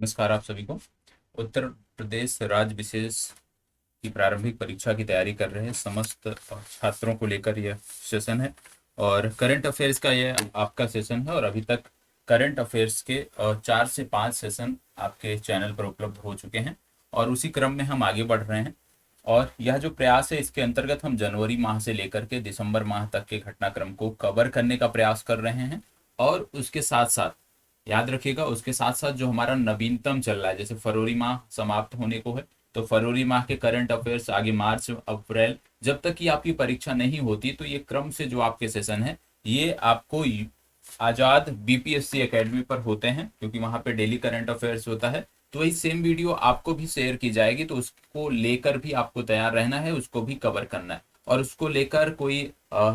नमस्कार आप सभी को। उत्तर प्रदेश राज्य विशेष की प्रारंभिक परीक्षा की तैयारी कर रहे हैं समस्त छात्रों को लेकर यह सेशन है और करंट अफेयर्स का यह आपका सेशन है। और अभी तक करंट अफेयर्स के 4 से 5 सेशन आपके चैनल पर उपलब्ध हो चुके हैं और उसी क्रम में हम आगे बढ़ रहे हैं। और यह जो प्रयास है इसके अंतर्गत हम जनवरी माह से लेकर के दिसंबर माह तक के घटनाक्रम को कवर करने का प्रयास कर रहे हैं। और उसके साथ साथ याद रखिएगा, उसके साथ साथ जो हमारा नवीनतम चल रहा है, जैसे फरवरी माह समाप्त होने को है तो फरवरी माह के करंट अफेयर्स आगे मार्च अप्रैल जब तक कि आपकी परीक्षा नहीं होती, तो ये क्रम से जो आपके सेशन है ये आपको आजाद बीपीएससी एकेडमी पर होते हैं, क्योंकि वहां पे डेली करंट अफेयर्स होता है। तो वही सेम वीडियो आपको भी शेयर की जाएगी, तो उसको लेकर भी आपको तैयार रहना है, उसको भी कवर करना है। और उसको लेकर कोई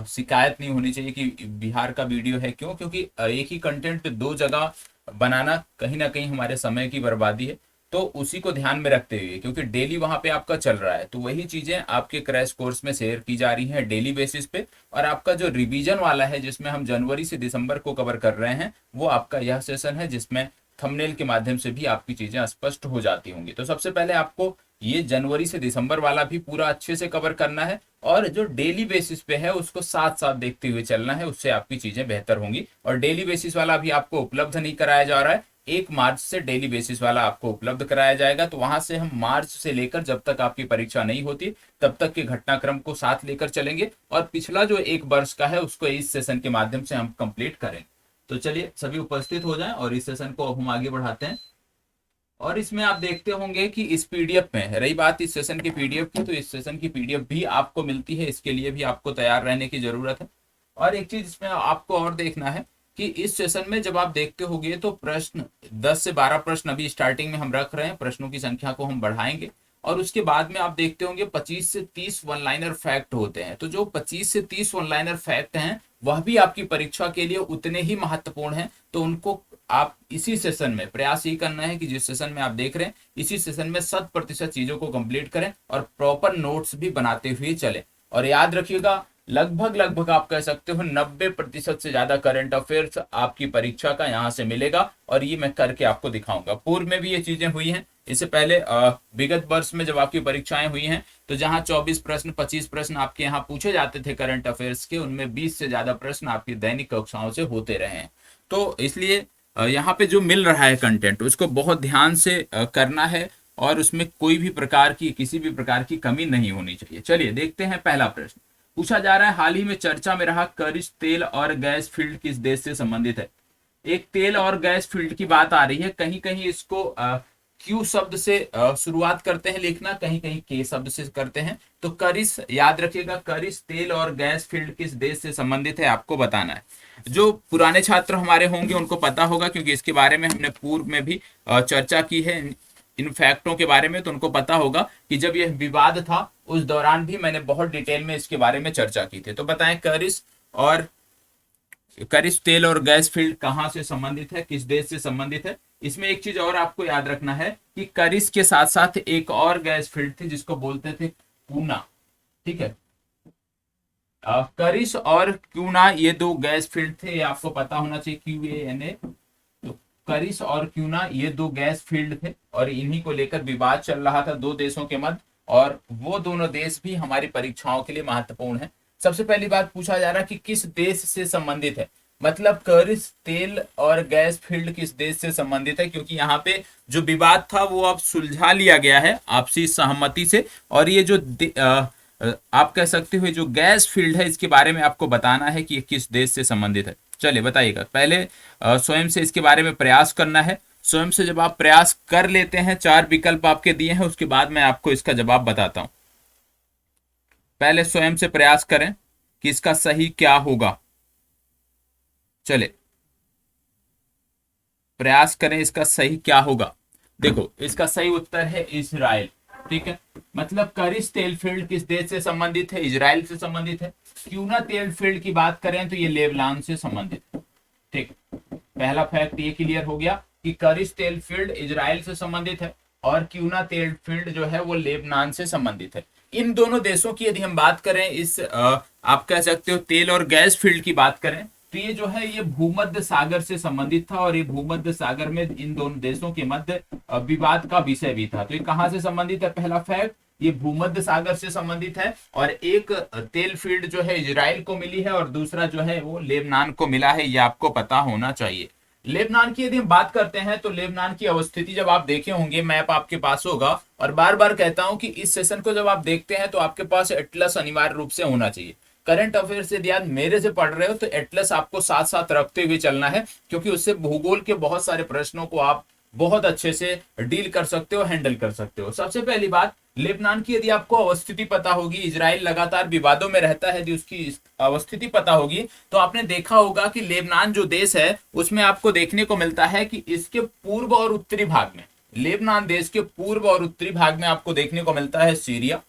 शिकायत नहीं होनी चाहिए कि बिहार का वीडियो है, क्यों? क्योंकि एक ही कंटेंट दो जगह बनाना कहीं ना कहीं हमारे समय की बर्बादी है। तो उसी को ध्यान में रखते हुए, क्योंकि डेली वहां पे आपका चल रहा है, तो वही चीजें आपके क्रैश कोर्स में शेयर की जा रही हैं डेली बेसिस पे। और आपका जो रिवीजन वाला है, जिसमें हम जनवरी से दिसंबर को कवर कर रहे हैं, वो आपका यह सेशन है जिसमें थंबनेल के माध्यम से भी आपकी चीजें स्पष्ट हो जाती होंगी। तो सबसे पहले आपको ये जनवरी से दिसंबर वाला भी पूरा अच्छे से कवर करना है और जो डेली बेसिस पे है उसको साथ साथ देखते हुए चलना है, उससे आपकी चीजें बेहतर होंगी। और डेली बेसिस वाला भी आपको उपलब्ध नहीं कराया जा रहा है, 1 मार्च से डेली बेसिस वाला आपको उपलब्ध कराया जाएगा। तो वहां से हम मार्च से लेकर जब तक आपकी परीक्षा नहीं होती तब तक के घटनाक्रम को साथ लेकर चलेंगे और पिछला जो 1 वर्ष का है उसको इस सेशन के माध्यम से हम कंप्लीट करेंगे। तो चलिए सभी उपस्थित हो जाएं और इस सेशन को हम आगे बढ़ाते हैं। और इसमें आप देखते होंगे कि इस पीडीएफ में, रही बात इस सेशन की पीडीएफ की, तो इस सेशन की पीडीएफ भी आपको मिलती है, इसके लिए भी आपको तैयार रहने की जरूरत है। और एक चीज इसमें आपको और देखना है कि इस सेशन में जब आप देखते होंगे तो प्रश्न 10 से 12 प्रश्न अभी स्टार्टिंग में हम रख रहे हैं, प्रश्नों की संख्या को हम बढ़ाएंगे। और उसके बाद में आप देखते होंगे 25 से 30 वन लाइनर फैक्ट होते हैं। तो जो 25 से 30 वन लाइनर फैक्ट हैं वह भी आपकी परीक्षा के लिए उतने ही महत्वपूर्ण हैं। तो उनको आप इसी सेशन में प्रयास ही करना है कि जिस सेशन में आप देख रहे हैं इसी सेशन में 100% चीजों को कंप्लीट करें और प्रॉपर नोट्स भी बनाते हुए चलें। और याद रखिएगा, लगभग लगभग आप कह सकते हो 90% से ज्यादा करंट अफेयर्स आपकी परीक्षा का यहाँ से मिलेगा। और ये मैं करके आपको दिखाऊंगा। पूर्व में भी ये चीजें हुई हैं, इससे पहले विगत वर्ष में जब आपकी परीक्षाएं हुई हैं तो जहां 24 प्रश्न 25 प्रश्न आपके यहाँ पूछे जाते थे करंट अफेयर्स के, उनमें 20 से ज्यादा प्रश्न आपकी दैनिक कक्षाओं से होते रहे हैं। तो इसलिए यहाँ पे जो मिल रहा है कंटेंट उसको बहुत ध्यान से करना है और उसमें कोई भी प्रकार की किसी भी प्रकार की कमी नहीं होनी चाहिए। चलिए देखते हैं, पहला प्रश्न पूछा जा रहा है, हाल ही में चर्चा में रहा करिश तेल और गैस फील्ड किस देश से संबंधित है? एक तेल और गैस फील्ड की बात आ रही है, कहीं कहीं इसको क्यू शब्द से शुरुआत करते हैं लिखना, कहीं कहीं के शब्द से करते हैं। तो करिश, याद रखिएगा, करिश तेल और गैस फील्ड किस देश से संबंधित है आपको बताना है। जो पुराने छात्र हमारे होंगे उनको पता होगा, क्योंकि इसके बारे में हमने पूर्व में भी चर्चा की है इन फैक्टों के बारे में। तो उनको पता होगा कि जब यह विवाद था उस दौरान भी मैंने बहुत डिटेल में इसके बारे में चर्चा की थी। तो बताएं, करिश तेल और गैस फील्ड कहां से संबंधित है, किस देश से संबंधित है? इसमें एक चीज और आपको याद रखना है कि करिश के साथ साथ एक और गैस फील्ड थी जिसको बोलते थे पूना। ठीक है, करिश और क्यूना ये दो गैस फील्ड थे, ये आपको पता होना चाहिए, QANA। तो करिश और क्यूना ये दो गैस फील्ड थे और इन्हीं को लेकर विवाद चल रहा था दो देशों के मध्य, और वो दोनों देश भी हमारी परीक्षाओं के लिए महत्वपूर्ण है। सबसे पहली बात पूछा जा रहा है कि किस देश से संबंधित है, मतलब करिश तेल और गैस फील्ड किस देश से संबंधित है, क्योंकि यहाँ पे जो विवाद था वो अब सुलझा लिया गया है आपसी सहमति से। और ये जो आप कह सकते हो जो गैस फील्ड है इसके बारे में आपको बताना है कि ये किस देश से संबंधित है। चलिए बताइएगा, पहले स्वयं से इसके बारे में प्रयास करना है। स्वयं से जब आप प्रयास कर लेते हैं, 4 विकल्प आपके दिए हैं, उसके बाद मैं आपको इसका जवाब बताता हूं। पहले स्वयं से प्रयास करें कि इसका सही क्या होगा। चले प्रयास करें इसका सही क्या होगा। देखो, इसका सही उत्तर है इजराइल। ठीक है, मतलब करिश तेल फील्ड किस देश से संबंधित है? इजराइल से संबंधित है। क्यूना तेल फील्ड की बात करें तो ये लेबनान से संबंधित है। ठीक, पहला फैक्ट ये क्लियर हो गया कि करिश तेल फील्ड इजराइल से संबंधित है और क्यूना तेल फील्ड जो है वो लेबनान से संबंधित है। इन दोनों देशों की यदि हम बात करें, आप कह सकते हो तेल और गैस फील्ड की बात करें, तो ये जो है ये भूमध्य सागर से संबंधित था और ये भूमध्य सागर में इन दोनों देशों के मध्य विवाद का विषय भी था। तो ये कहाँ से संबंधित है? पहला फैक्ट, ये भूमध्य सागर से संबंधित है और एक तेल फील्ड जो है इजराइल को मिली है और दूसरा जो है वो लेबनान को मिला है, ये आपको पता होना चाहिए। लेबनान की यदि हम बात करते हैं तो लेबनान की अवस्थिति जब आप देखे होंगे, मैप आपके पास होगा, और बार बार कहता हूं कि इस सेशन को जब आप देखते हैं तो आपके पास एटलस अनिवार्य रूप से होना चाहिए। करंट अफेयर्स यदि आप मेरे से पढ़ रहे हो तो एटलस आपको साथ साथ रखते हुए चलना है, क्योंकि उससे भूगोल के बहुत सारे प्रश्नों को आप बहुत अच्छे से डील कर सकते हो, हैंडल कर सकते हो। सबसे पहली बात, लेबनान की यदि आपको अवस्थिति पता होगी, इजराइल लगातार विवादों में रहता है, यदि उसकी अवस्थिति पता होगी तो आपने देखा होगा कि लेबनान जो देश है उसमें आपको देखने को मिलता है कि इसके पूर्व और उत्तरी भाग में, लेबनान देश के पूर्व और उत्तरी भाग में आपको देखने को मिलता है सीरिया।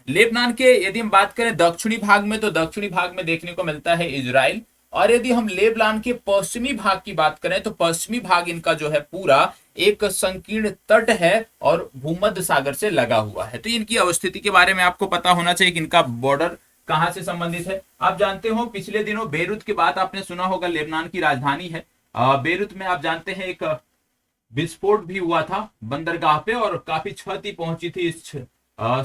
लेबनान के यदि हम बात करें दक्षिणी भाग में, तो दक्षिणी भाग में देखने को मिलता है इजराइल। और यदि हम लेबनान के पश्चिमी भाग की बात करें तो पश्चिमी भाग इनका जो है पूरा एक संकीर्ण तट है और भूमध्य सागर से लगा हुआ है। तो इनकी अवस्थिति के बारे में आपको पता होना चाहिए कि इनका बॉर्डर कहां से संबंधित है। आप जानते हो पिछले दिनों बेरूत की बात आपने सुना होगा, लेबनान की राजधानी है। बेरूत में आप जानते हैं एक विस्फोट भी हुआ था बंदरगाह पे और काफी क्षति पहुंची थी इस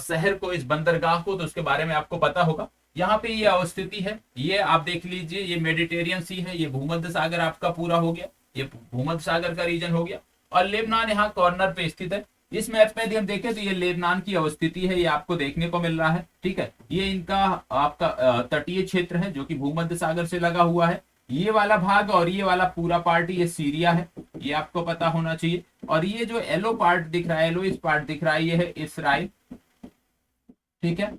शहर को, इस बंदरगाह को, तो उसके बारे में आपको पता होगा। यहाँ पे ये अवस्थिति है, ये आप देख लीजिए, ये मेडिटेरियन सी है, ये भूमध्य सागर आपका पूरा हो गया, ये भूमध्य सागर का रीजन हो गया और लेबनान यहाँ कॉर्नर पे स्थित है। इस मैप में यदि हम देखें तो ये लेबनान की अवस्थिति है, ये आपको देखने को मिल रहा है। ठीक है, ये इनका आपका तटीय क्षेत्र है जो कि भूमध्य सागर से लगा हुआ है। ये वाला भाग और ये वाला पूरा पार्ट ये सीरिया है, ये आपको पता होना चाहिए। और ये जो येलो पार्ट दिख रहा है, येलो इस पार्ट दिख रहा है, ये है इसराइल। ठीक है,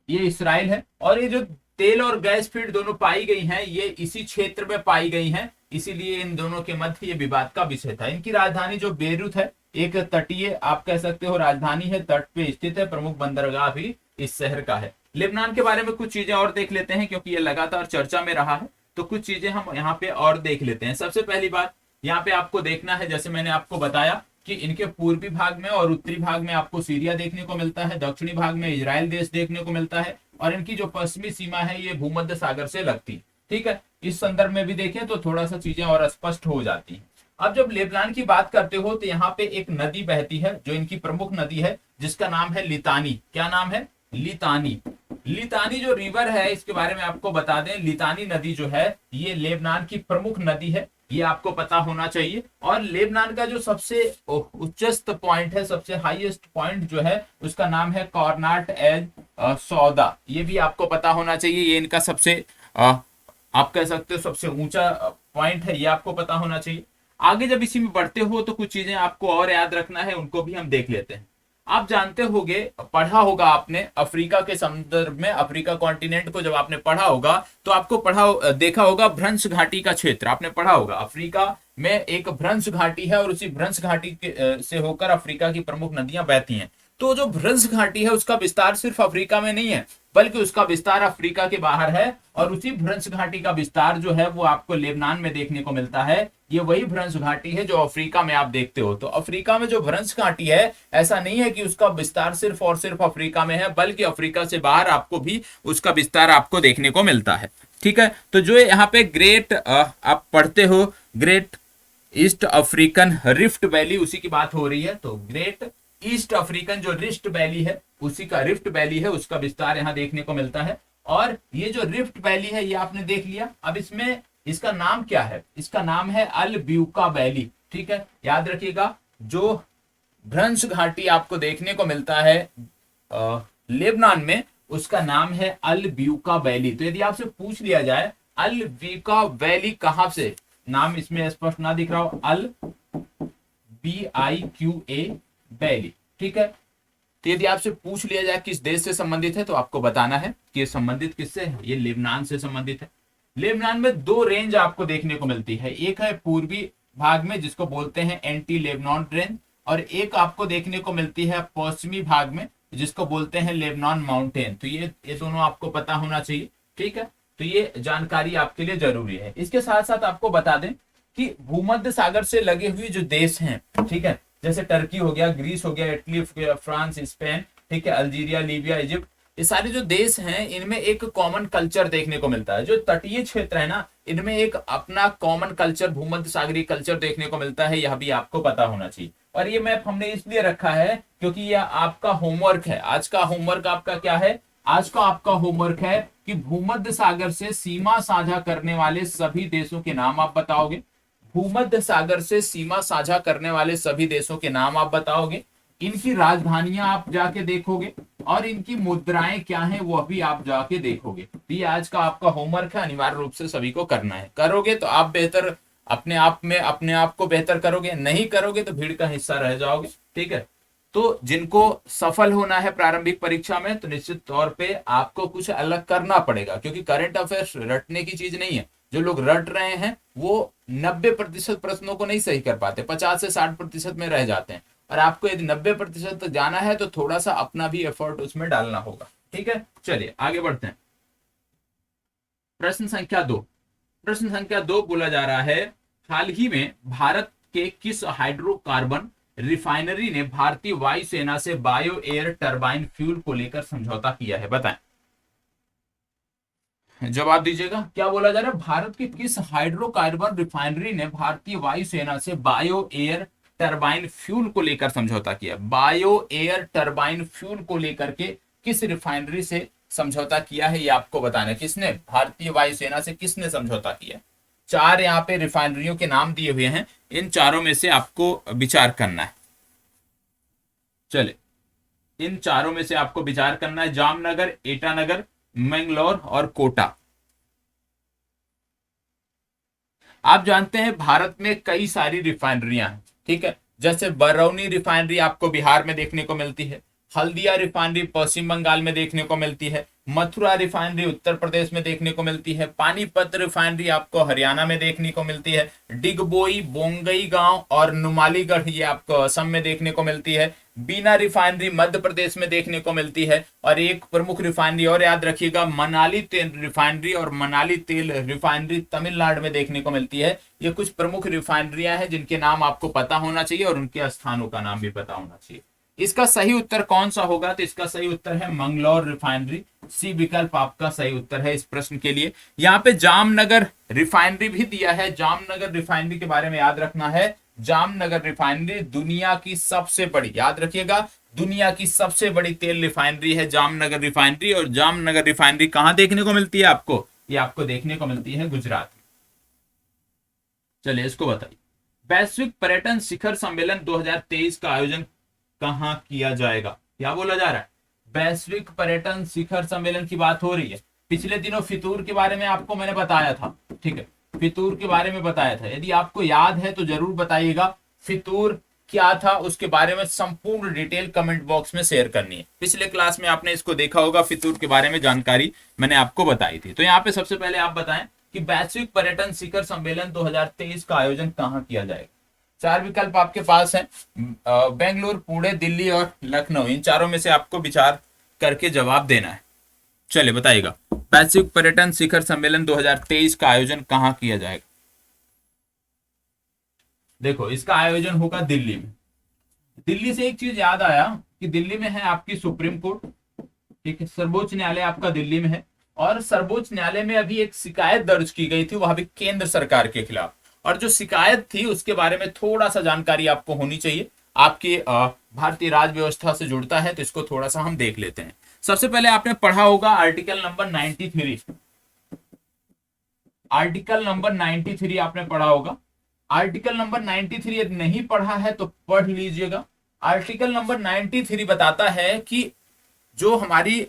ये इसराइल है। और ये जो तेल और गैस फील्ड दोनों पाई गई हैं, ये इसी क्षेत्र में पाई गई हैं, इसीलिए इन दोनों के मध्य ये विवाद का विषय था। इनकी राजधानी जो बेरूत है, एक तटीय आप कह सकते हो राजधानी है, तट पे स्थित है, प्रमुख बंदरगाह भी इस शहर का है। लेबनान के बारे में कुछ चीजें और देख लेते हैं क्योंकि ये लगातार चर्चा में रहा है, तो कुछ चीजें हम यहाँ पे और देख लेते हैं। सबसे पहली बात यहाँ पे आपको देखना है, जैसे मैंने आपको बताया कि इनके पूर्वी भाग में और उत्तरी भाग में आपको सीरिया देखने को मिलता है, दक्षिणी भाग में इजराइल देश देखने को मिलता है और इनकी जो पश्चिमी सीमा है ये भूमध्य सागर से लगती है। ठीक है, इस संदर्भ में भी देखें तो थोड़ा सा चीजें और स्पष्ट हो जाती हैं। अब जब लेबनान की बात करते हो तो यहाँ पे एक नदी बहती है जो इनकी प्रमुख नदी है, जिसका नाम है लितानी। क्या नाम है? लितानी। लितानी जो रिवर है इसके बारे में आपको बता दें, लितानी नदी जो है ये लेबनान की प्रमुख नदी है, ये आपको पता होना चाहिए। और लेबनान का जो सबसे उच्चस्त पॉइंट है, सबसे हाईएस्ट पॉइंट जो है उसका नाम है कॉर्नाट एल सौदा, ये भी आपको पता होना चाहिए। ये इनका सबसे आप कह सकते हो सबसे ऊंचा पॉइंट है, ये आपको पता होना चाहिए। आगे जब इसी में बढ़ते हो तो कुछ चीजें आपको और याद रखना है, उनको भी हम देख लेते हैं। आप जानते होंगे, पढ़ा होगा आपने अफ्रीका के संदर्भ में, अफ्रीका कॉन्टिनेंट को जब आपने पढ़ा होगा तो आपको देखा होगा भ्रंश घाटी का क्षेत्र आपने पढ़ा होगा। अफ्रीका में एक भ्रंश घाटी है और उसी भ्रंश घाटी से होकर अफ्रीका की प्रमुख नदियां बहती हैं। तो जो भ्रंश घाटी है उसका विस्तार सिर्फ अफ्रीका में नहीं है, बल्कि उसका विस्तार अफ्रीका के बाहर है और उसी भ्रंश घाटी का विस्तार जो है वो आपको लेबनान में देखने को मिलता है। ये वही भ्रंश घाटी है जो अफ्रीका में आप देखते हो। तो अफ्रीका में जो भ्रंश घाटी है, ऐसा नहीं है कि उसका विस्तार सिर्फ और सिर्फ अफ्रीका में है, बल्कि अफ्रीका से बाहर आपको भी उसका विस्तार आपको देखने को मिलता है। ठीक है, तो जो यहाँ पे ग्रेट आप पढ़ते हो, great east African rift valley, उसी की बात हो रही है। तो ग्रेट ईस्ट अफ्रीकन जो रिफ्ट वैली है, उसी का रिफ्ट वैली है, उसका विस्तार यहाँ देखने को मिलता है। और ये जो रिफ्ट वैली है ये आपने देख लिया। अब इसमें इसका नाम क्या है? इसका नाम है अल ब्यूका वैली। ठीक है, याद रखिएगा, जो भ्रंश घाटी आपको देखने को मिलता है लेबनान में, उसका नाम है अल ब्यूका वैली। तो यदि आपसे पूछ लिया जाए अल ब्यूका वैली कहां से, नाम इसमें स्पष्ट ना दिख रहा हो, अल BIQA वैली। ठीक है, तो यदि आपसे पूछ लिया जाए किस देश से संबंधित है तो आपको बताना है कि ये संबंधित किससे है, ये लेबनान से संबंधित है। लेबनान में दो रेंज आपको देखने को मिलती है, एक है पूर्वी भाग में जिसको बोलते हैं एंटी लेबनान रेंज, और एक आपको देखने को मिलती है पश्चिमी भाग में जिसको बोलते हैं लेबनान माउंटेन। तो ये दोनों आपको पता होना चाहिए। ठीक है, तो ये जानकारी आपके लिए जरूरी है। इसके साथ साथ आपको बता दें कि भूमध्य सागर से लगे हुए जो देश हैं, ठीक है, जैसे टर्की हो गया, ग्रीस हो गया, इटली, फ्रांस, स्पेन, ठीक है, अल्जीरिया, लीबिया, इजिप्ट, ये सारे जो देश हैं इनमें एक कॉमन कल्चर देखने को मिलता है। जो तटीय क्षेत्र है ना, इनमें एक अपना कॉमन कल्चर, भूमध्य सागरीय कल्चर देखने को मिलता है, यह भी आपको पता होना चाहिए। और ये मैप हमने इसलिए रखा है क्योंकि यह आपका होमवर्क है। आज का होमवर्क आपका क्या है? आज का आपका होमवर्क है कि भूमध्य सागर से सीमा साझा करने वाले सभी देशों के नाम आप बताओगे। भूमध्य सागर से सीमा साझा करने वाले सभी देशों के नाम आप बताओगे, इनकी राजधानियां आप जाके देखोगे, और इनकी मुद्राएं क्या हैं वह भी आप जाके देखोगे। तो ये आज का आपका होमवर्क है, अनिवार्य रूप से सभी को करना है। करोगे तो आप बेहतर अपने आप को बेहतर करोगे, नहीं करोगे तो भीड़ का हिस्सा रह जाओगे। ठीक है, तो जिनको सफल होना है प्रारंभिक परीक्षा में, तो निश्चित तौर पे आपको कुछ अलग करना पड़ेगा, क्योंकि करंट अफेयर्स रटने की चीज नहीं है। जो लोग रट रहे हैं वो 90% प्रश्नों को नहीं सही कर पाते, 50 से 60% में रह जाते हैं। और आपको यदि 90% तक जाना है तो थोड़ा सा अपना भी एफर्ट उसमें डालना होगा। ठीक है, चलिए आगे बढ़ते हैं। प्रश्न संख्या 2। प्रश्न संख्या 2 बोला जा रहा है, हाल ही में भारत के किस हाइड्रोकार्बन रिफाइनरी ने भारतीय वायुसेना से बायो एयर टरबाइन फ्यूल को लेकर समझौता किया है? बताएं, जवाब दीजिएगा। क्या बोला जा रहा है? भारत के किस हाइड्रोकार्बन रिफाइनरी ने भारतीय वायुसेना से बायो एयर टरबाइन फ्यूल को लेकर समझौता किया? बायो एयर टरबाइन फ्यूल को लेकर के किस रिफाइनरी से समझौता किया है, ये आपको बताना है। किसने? भारतीय वायुसेना से किसने समझौता किया? 4 यहाँ पे रिफाइनरियों के नाम दिए हुए हैं, इन चारों में से आपको विचार करना है। चले, इन चारों में से आपको विचार करना है। जामनगर, एटानगर, मैंगलोर और कोटा। आप जानते हैं भारत में कई सारी रिफाइनरियां हैं, ठीक है। जैसे बरौनी रिफाइनरी आपको बिहार में देखने को मिलती है, हल्दिया रिफाइनरी पश्चिम बंगाल में देखने को मिलती है, मथुरा रिफाइनरी उत्तर प्रदेश में देखने को मिलती है, पानीपत रिफाइनरी आपको हरियाणा में देखने को मिलती है, डिगबोई, बोंगईगांव और नुमालीगढ़ ये आपको असम में देखने को मिलती है, बीना रिफाइनरी मध्य प्रदेश में देखने को मिलती है, और एक प्रमुख रिफाइनरी और याद रखिएगा, मनाली तेल रिफाइनरी और मनाली तेल रिफाइनरी तमिलनाडु में देखने को मिलती है। ये कुछ प्रमुख रिफाइनरियां हैं जिनके नाम आपको पता होना चाहिए और उनके स्थानों का नाम भी पता होना चाहिए। इसका सही उत्तर कौन सा होगा? तो इसका सही उत्तर है मंगलौर रिफाइनरी। सी विकल्प आपका सही उत्तर है इस प्रश्न के लिए। यहाँ पे जामनगर रिफाइनरी भी दिया है। जामनगर रिफाइनरी के बारे में याद रखना है, जामनगर रिफाइनरी दुनिया की सबसे बड़ी, याद रखिएगा, दुनिया की सबसे बड़ी तेल रिफाइनरी है जामनगर रिफाइनरी। और जामनगर रिफाइनरी कहां देखने को मिलती है आपको? ये आपको देखने को मिलती है गुजरात में। चलिए इसको बताइए, वैश्विक पर्यटन शिखर सम्मेलन 2023 का आयोजन कहां किया जाएगा? क्या बोला जा रहा है? वैश्विक पर्यटन शिखर सम्मेलन की बात हो रही है। पिछले दिनों फितूर के बारे में आपको मैंने बताया था, ठीक है, फितूर के बारे में बताया था। यदि आपको याद है तो जरूर बताइएगा फितूर क्या था, उसके बारे में संपूर्ण डिटेल कमेंट बॉक्स में शेयर करनी है। पिछले क्लास में आपने इसको देखा होगा, फितूर के बारे में जानकारी मैंने आपको बताई थी। तो यहाँ पे सबसे पहले आप बताएं कि वैश्विक पर्यटन शिखर सम्मेलन 2023 का आयोजन कहां किया जाएगा? 4 विकल्प आपके पास हैं, बेंगलुरु, पुणे, दिल्ली और लखनऊ। इन चारों में से आपको विचार करके जवाब देना है। चलिए बताइएगा, वैश्विक पर्यटन शिखर सम्मेलन 2023 का आयोजन कहां किया जाएगा? देखो, इसका आयोजन होगा दिल्ली में। दिल्ली से एक चीज याद आया कि दिल्ली में है आपकी सुप्रीम कोर्ट, ठीक है, सर्वोच्च न्यायालय आपका दिल्ली में है। और सर्वोच्च न्यायालय में अभी एक शिकायत दर्ज की गई थी, वह भी केंद्र सरकार के खिलाफ। और जो शिकायत थी उसके बारे में थोड़ा सा जानकारी आपको होनी चाहिए, आपकी भारतीय राज व्यवस्था से जुड़ता है, तो इसको थोड़ा सा हम देख लेते हैं। सबसे पहले आपने पढ़ा होगा आर्टिकल नंबर 93। आर्टिकल नंबर 93 आपने पढ़ा होगा। आर्टिकल नंबर 93 यदि नहीं पढ़ा है तो पढ़ लीजिएगा। आर्टिकल नंबर 93 बताता है कि जो हमारी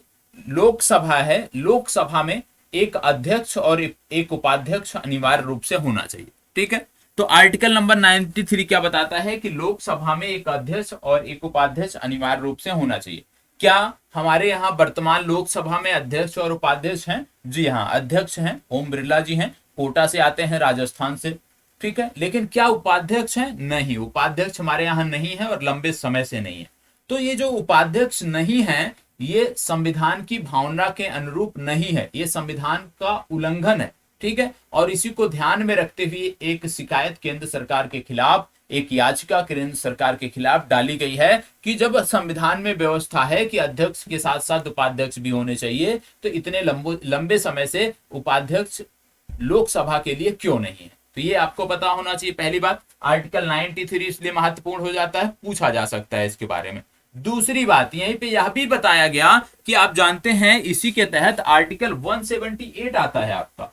लोकसभा है, लोकसभा में एक अध्यक्ष और एक उपाध्यक्ष अनिवार्य रूप से होना चाहिए, ठीक है। तो आर्टिकल नंबर 93 क्या बताता है कि लोकसभा में एक अध्यक्ष और एक उपाध्यक्ष अनिवार्य रूप से होना चाहिए। क्या हमारे यहाँ वर्तमान लोकसभा में अध्यक्ष और उपाध्यक्ष हैं? जी हाँ, अध्यक्ष हैं, ओम बिरला जी हैं, कोटा से आते हैं, राजस्थान से, ठीक है। लेकिन क्या उपाध्यक्ष हैं? नहीं, उपाध्यक्ष हमारे यहाँ नहीं है और लंबे समय से नहीं है। तो ये जो उपाध्यक्ष नहीं है, ये संविधान की भावना के अनुरूप नहीं है, ये संविधान का उल्लंघन है, ठीक है। और इसी को ध्यान में रखते हुए एक शिकायत केंद्र सरकार के खिलाफ, एक याचिका केंद्र सरकार के खिलाफ डाली गई है कि जब संविधान में व्यवस्था है कि अध्यक्ष के साथ साथ उपाध्यक्ष भी होने चाहिए, तो इतने लंबे समय से उपाध्यक्ष लोकसभा के लिए क्यों नहीं है? तो ये आपको पता होना चाहिए। पहली बात, आर्टिकल 93 इसलिए महत्वपूर्ण हो जाता है, पूछा जा सकता है इसके बारे में। दूसरी बात, यहीं पे यह भी बताया गया कि आप जानते हैं इसी के तहत आर्टिकल 178 आता है आपका,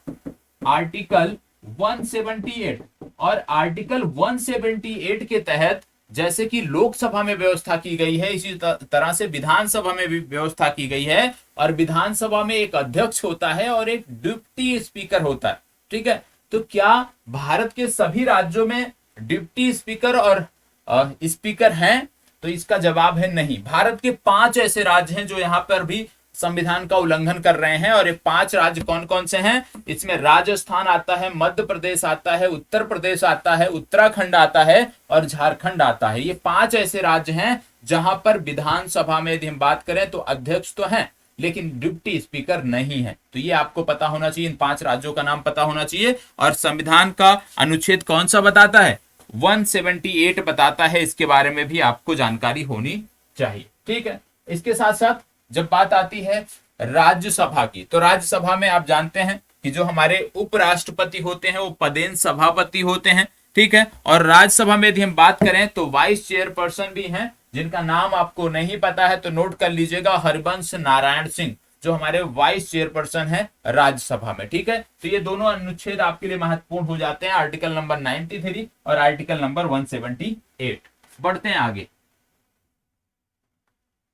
आर्टिकल 178। और आर्टिकल 178 के तहत जैसे कि लोकसभा में व्यवस्था की गई है, इसी तरह से विधानसभा में भी व्यवस्था की गई है। और विधानसभा में एक अध्यक्ष होता है और एक डिप्टी स्पीकर होता है, ठीक है। तो क्या भारत के सभी राज्यों में डिप्टी स्पीकर और स्पीकर हैं? तो इसका जवाब है नहीं। भारत के 5 ऐसे राज्य हैं जो यहाँ पर भी संविधान का उल्लंघन कर रहे हैं। और ये 5 राज्य कौन कौन से हैं? इसमें राजस्थान आता है, मध्य प्रदेश आता है, उत्तर प्रदेश आता है, उत्तराखंड आता है और झारखंड आता है। ये 5 ऐसे राज्य हैं जहां पर विधानसभा में यदि हम बात करें तो अध्यक्ष तो हैं लेकिन डिप्टी स्पीकर नहीं है। तो ये आपको पता होना चाहिए, इन 5 राज्यों का नाम पता होना चाहिए। और संविधान का अनुच्छेद कौन सा बताता है? 178 बताता है। इसके बारे में भी आपको जानकारी होनी चाहिए, ठीक है। इसके साथ साथ जब बात आती है राज्यसभा की, तो राज्यसभा में आप जानते हैं कि जो हमारे उपराष्ट्रपति होते हैं वो पदेन सभापति होते हैं, ठीक है। और राज्यसभा में यदि हम बात करें तो वाइस चेयरपर्सन भी हैं, जिनका नाम आपको नहीं पता है तो नोट कर लीजिएगा, हरिवंश नारायण सिंह, जो हमारे वाइस चेयरपर्सन है राज्यसभा में, ठीक है। तो ये दोनों अनुच्छेद आपके लिए महत्वपूर्ण हो जाते हैं, आर्टिकल नंबर 93 और आर्टिकल नंबर 178। बढ़ते हैं आगे।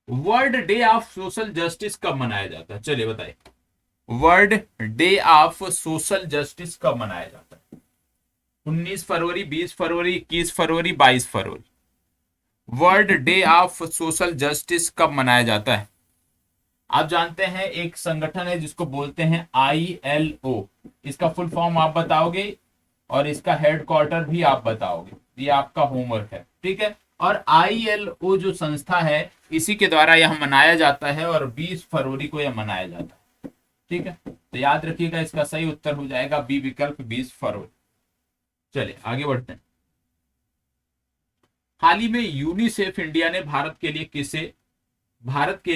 World day of social justice कब मनाया जाता है? चलिए बताइए, world day of social justice कब मनाया जाता है? 19 फरवरी, 20 फरवरी, 21 फरवरी, 22 फरवरी। World day of social justice कब मनाया जाता है? आप जानते हैं एक संगठन है जिसको बोलते हैं ILO, इसका फुल फॉर्म आप बताओगे और इसका हेडक्वार्टर भी आप बताओगे, ये आपका होमवर्क है, ठीक है। और ILO जो संस्था है इसी के द्वारा यह मनाया जाता है और 20 फरवरी को यह मनाया जाता है, ठीक है। तो याद रखिएगा, इसका सही उत्तर हो जाएगा बी विकल्प, 20 फरवरी। चलिए आगे बढ़ते हैं। हाल ही में यूनिसेफ इंडिया ने भारत के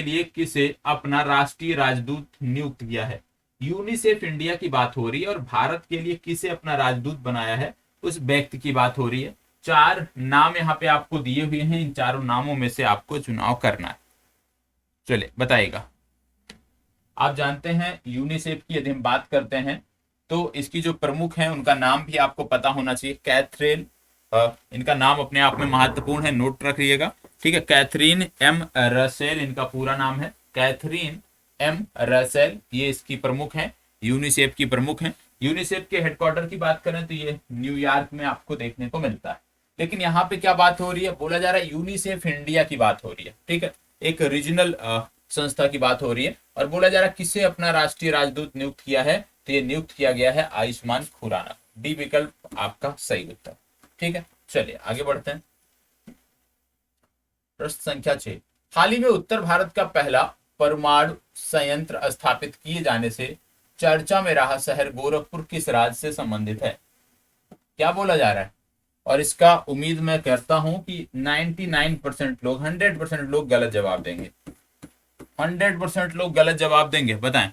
लिए किसे अपना राष्ट्रीय राजदूत नियुक्त किया है? यूनिसेफ इंडिया की बात हो रही है और भारत के लिए किसे अपना राजदूत बनाया है, उस व्यक्ति की बात हो रही है। 4 नाम यहाँ पे आपको दिए हुए हैं, इन चारों नामों में से आपको चुनाव करना है। चलिए बताइएगा। आप जानते हैं यूनिसेफ की यदि हम बात करते हैं तो इसकी जो प्रमुख हैं उनका नाम भी आपको पता होना चाहिए, कैथरीन। इनका नाम अपने आप में महत्वपूर्ण है, नोट रखिएगा, ठीक है। कैथरीन M रसेल इनका पूरा नाम है, कैथरीन M रसेल, ये इसकी प्रमुख है, यूनिसेफ की प्रमुख है। यूनिसेफ के हेडक्वार्टर की बात करें तो ये न्यूयॉर्क में आपको देखने को मिलता है। लेकिन यहाँ पे क्या बात हो रही है? बोला जा रहा है यूनिसेफ इंडिया की बात हो रही है, ठीक है, एक रीजनल संस्था की बात हो रही है। और बोला जा रहा है किससे अपना राष्ट्रीय राजदूत नियुक्त किया है? तो ये नियुक्त किया गया है आयुष्मान खुराना, डी विकल्प आपका सही उत्तर, ठीक है। चलिए आगे बढ़ते हैं। प्रश्न संख्या 6, हाल ही में उत्तर भारत का पहला परमाणु संयंत्र स्थापित किए जाने से चर्चा में रहा शहर गोरखपुर किस राज्य से संबंधित है? क्या बोला जा रहा है? और इसका उम्मीद मैं करता हूं कि 99% लोग, 100% लोग गलत जवाब देंगे, 100% लोग गलत जवाब देंगे। बताएं,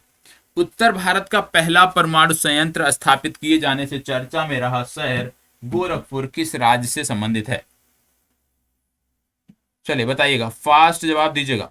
उत्तर भारत का पहला परमाणु संयंत्र स्थापित किए जाने से चर्चा में रहा शहर गोरखपुर किस राज्य से संबंधित है? चलिए बताइएगा, फास्ट जवाब दीजिएगा।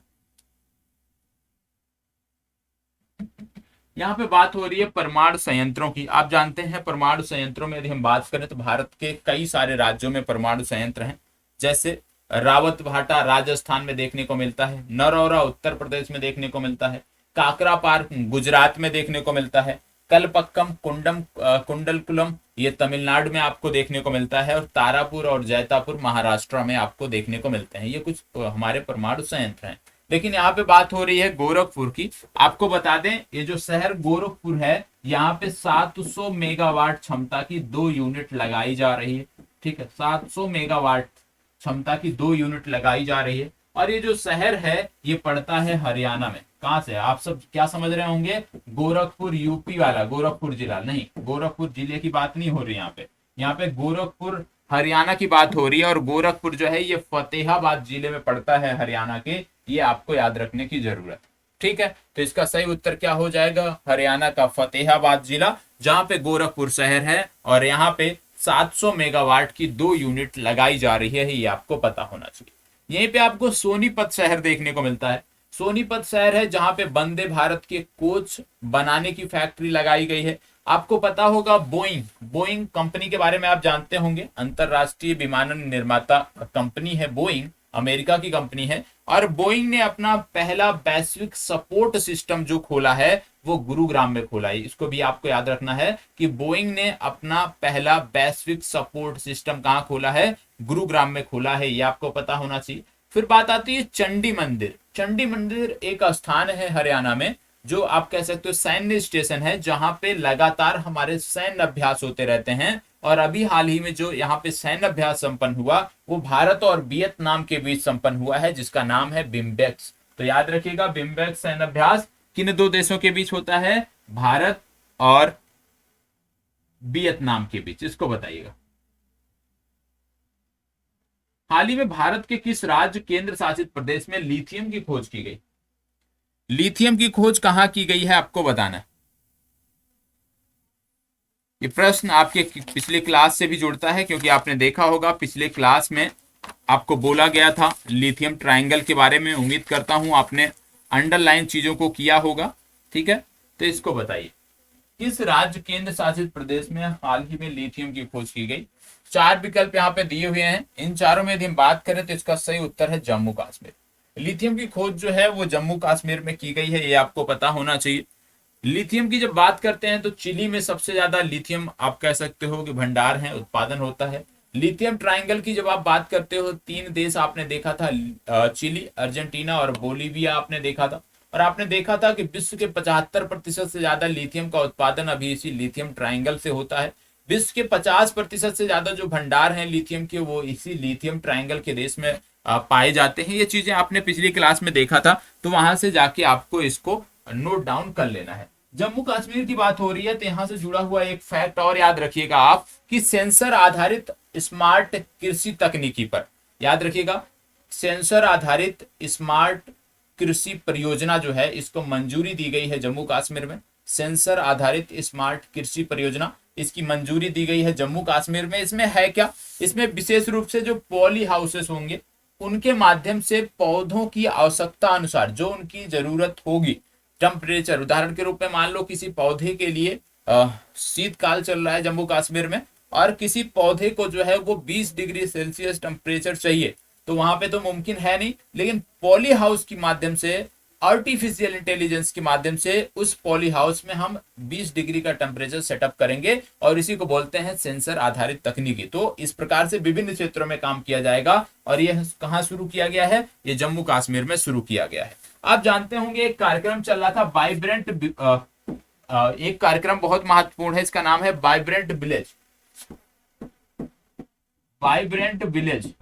यहाँ पे बात हो रही है परमाणु संयंत्रों की। आप जानते हैं परमाणु संयंत्रों में यदि हम बात करें तो भारत के कई सारे राज्यों में परमाणु संयंत्र हैं, जैसे रावतभाटा राजस्थान में देखने को मिलता है, नरौरा उत्तर प्रदेश में देखने को मिलता है, काकरापार गुजरात में देखने को मिलता है, कलपक्कम कुंडलकुलम ये तमिलनाडु में आपको देखने को मिलता है, और तारापुर और जैतापुर महाराष्ट्र में आपको देखने को मिलते हैं। ये कुछ हमारे परमाणु संयंत्र हैं। लेकिन यहाँ पे बात हो रही है गोरखपुर की। आपको बता दें ये जो शहर गोरखपुर है यहाँ पे 700 मेगावाट क्षमता की 2 यूनिट लगाई जा रही है, ठीक है, 700 मेगावाट क्षमता की 2 यूनिट लगाई जा रही है। और ये जो शहर है ये पड़ता है हरियाणा में। कहां से? आप सब क्या समझ रहे होंगे, गोरखपुर यूपी वाला, गोरखपुर जिला नहीं, गोरखपुर जिले की बात नहीं हो रही यहाँ पे गोरखपुर हरियाणा की बात हो रही है। और गोरखपुर जो है ये फतेहाबाद जिले में पड़ता है हरियाणा के, ये आपको याद रखने की जरूरत, ठीक है, तो इसका सही उत्तर क्या हो जाएगा, हरियाणा का फतेहाबाद जिला, जहां पे गोरखपुर शहर है और यहाँ पे 700 मेगावाट की 2 यूनिट लगाई जा रही है, ये आपको पता होना चाहिए। यहीं पे आपको सोनीपत शहर देखने को मिलता है। सोनीपत शहर है जहां पे वंदे भारत के कोच बनाने की फैक्ट्री लगाई गई है। आपको पता होगा बोइंग, बोइंग कंपनी के बारे में आप जानते होंगे, अंतरराष्ट्रीय विमानन निर्माता कंपनी है बोइंग, अमेरिका की कंपनी है। और बोइंग ने अपना पहला वैश्विक सपोर्ट सिस्टम जो खोला है वो गुरुग्राम में खोला है। इसको भी आपको याद रखना है कि बोइंग ने अपना पहला वैश्विक सपोर्ट सिस्टम कहां खोला है, गुरुग्राम में खोला है, ये आपको पता होना चाहिए। फिर बात आती है चंडी मंदिर। चंडी मंदिर एक स्थान है हरियाणा में, जो आप कह सकते हो सैन्य स्टेशन है, जहां पे लगातार हमारे सैन्य अभ्यास होते रहते हैं। और अभी हाल ही में जो यहाँ पे सैन्य अभ्यास संपन्न हुआ वो भारत और वियतनाम के बीच संपन्न हुआ है, जिसका नाम है बिम्बेक्स। तो याद रखिएगा, बिम्बेक्स सैन्य अभ्यास किन दो देशों के बीच होता है, भारत और वियतनाम के बीच, इसको बताइएगा। हाल ही में भारत के किस राज्य केंद्र शासित प्रदेश में लिथियम की खोज की गई? लिथियम की खोज कहां की गई है आपको बताना है। ये प्रश्न आपके पिछले क्लास से भी जुड़ता है, क्योंकि आपने देखा होगा पिछले क्लास में आपको बोला गया था लिथियम ट्रायंगल के बारे में। उम्मीद करता हूं आपने अंडरलाइन चीजों को किया होगा। ठीक है, तो इसको बताइए, किस राज्य केंद्र शासित प्रदेश में हाल ही में लिथियम की खोज की गई? 4 विकल्प यहाँ पे दिए हुए हैं, इन चारों में यदि हम बात करें तो इसका सही उत्तर है जम्मू कश्मीर। लिथियम की खोज जो है वो जम्मू कश्मीर में की गई है, ये आपको पता होना चाहिए। लिथियम की जब बात करते हैं तो चिली में सबसे ज्यादा लिथियम आप कह सकते हो कि भंडार है, उत्पादन होता है। लिथियम ट्रायंगल की जब आप बात करते हो, 3 देश आपने देखा था, चिली, अर्जेंटीना और बोलीविया आपने देखा था। और आपने देखा था कि विश्व के 75% से ज्यादा लिथियम का उत्पादन अभी इसी लिथियम ट्रायंगल से होता है। विश्व के 50% से ज्यादा जो भंडार हैं लिथियम के, वो इसी लिथियम ट्रायंगल के देश में पाए जाते हैं। ये चीजें आपने पिछली क्लास में देखा था, तो वहां से जाके आपको इसको नोट डाउन कर लेना है। जम्मू कश्मीर की बात हो रही है तो यहां से जुड़ा हुआ एक फैक्ट और याद रखिएगा आप, कि सेंसर आधारित स्मार्ट कृषि तकनीकी पर, याद रखिएगा, सेंसर आधारित स्मार्ट कृषि परियोजना जो है इसको मंजूरी दी गई है जम्मू कश्मीर में। सेंसर आधारित स्मार्ट कृषि परियोजना, इसकी मंजूरी दी गई है जम्मू कश्मीर में। इसमें है क्या, इसमें विशेष रूप से जो पॉली हाउसेस होंगे उनके माध्यम से पौधों की आवश्यकता अनुसार जो उनकी जरूरत होगी, टेम्परेचर, उदाहरण के रूप में मान लो किसी पौधे के लिए शीतकाल चल रहा है जम्मू कश्मीर में, और किसी पौधे को जो है वो 20 डिग्री सेल्सियस टेम्परेचर चाहिए, तो वहां पे तो मुमकिन है नहीं, लेकिन पॉली हाउस के माध्यम से, आर्टिफिशियल इंटेलिजेंस के माध्यम से उस पॉली हाउस में हम 20 डिग्री का टेम्परेचर सेटअप करेंगे, और इसी को बोलते हैं सेंसर आधारित तकनीकी। तो इस प्रकार से विभिन्न क्षेत्रों में काम किया जाएगा, और यह कहां शुरू किया गया है, ये जम्मू कश्मीर में शुरू किया गया है। आप जानते होंगे एक कार्यक्रम चल रहा था वाइब्रेंट, एक कार्यक्रम बहुत महत्वपूर्ण है, इसका नाम है vibrant village. Vibrant village,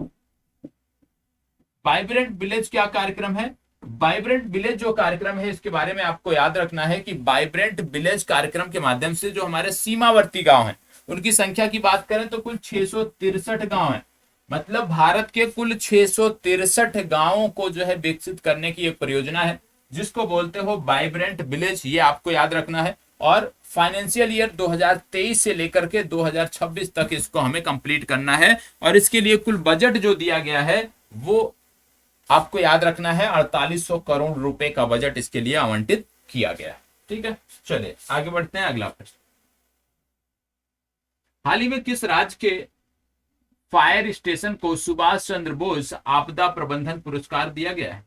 vibrant village क्या कार्यक्रम है? वाइब्रेंट विलेज जो कार्यक्रम है इसके बारे में आपको याद रखना है कि वाइब्रेंट विलेज कार्यक्रम के माध्यम से जो हमारे सीमावर्ती गांव हैं उनकी संख्या की बात करें तो कुल 663 गांव हैं। मतलब भारत के कुल 663 गांवों को जो है विकसित करने की एक परियोजना है, जिसको बोलते हो वाइब्रेंट विलेज, ये आपको याद रखना है। और फाइनेंशियल ईयर 2023 से लेकर के 2026 तक इसको हमें कंप्लीट करना है, और इसके लिए कुल बजट जो दिया गया है वो आपको याद रखना है 4800 करोड़ रुपए का बजट इसके लिए आवंटित किया गया है। ठीक है, चलिए आगे बढ़ते हैं, अगला प्रश्न। हाल ही में किस राज्य के फायर स्टेशन को सुभाष चंद्र बोस आपदा प्रबंधन पुरस्कार दिया गया है?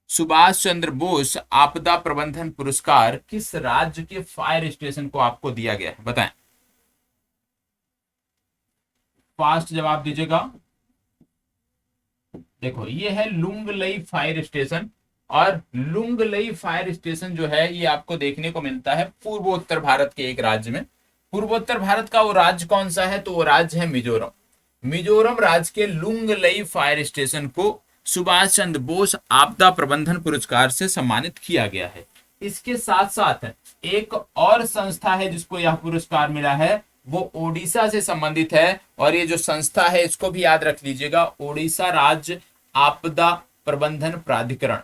सुभाष चंद्र बोस आपदा प्रबंधन पुरस्कार किस राज्य के फायर स्टेशन को आपको दिया गया है, बताएं। फास्ट जवाब दीजिएगा। देखो ये है लुंगलई फायर स्टेशन, और लुंगलई फायर स्टेशन जो है ये आपको देखने को मिलता है पूर्वोत्तर भारत के एक राज्य में। पूर्वोत्तर भारत का वो राज्य कौन सा है, तो वो राज्य है मिजोरम। मिजोरम राज्य के लुंगलई फायर स्टेशन को सुभाष चंद्र बोस आपदा प्रबंधन पुरस्कार से सम्मानित किया गया है। इसके साथ साथ एक और संस्था है जिसको यह पुरस्कार मिला है, वो ओडिशा से संबंधित है, और ये जो संस्था है इसको भी याद रख लीजिएगा, ओडिशा राज्य आपदा प्रबंधन प्राधिकरण।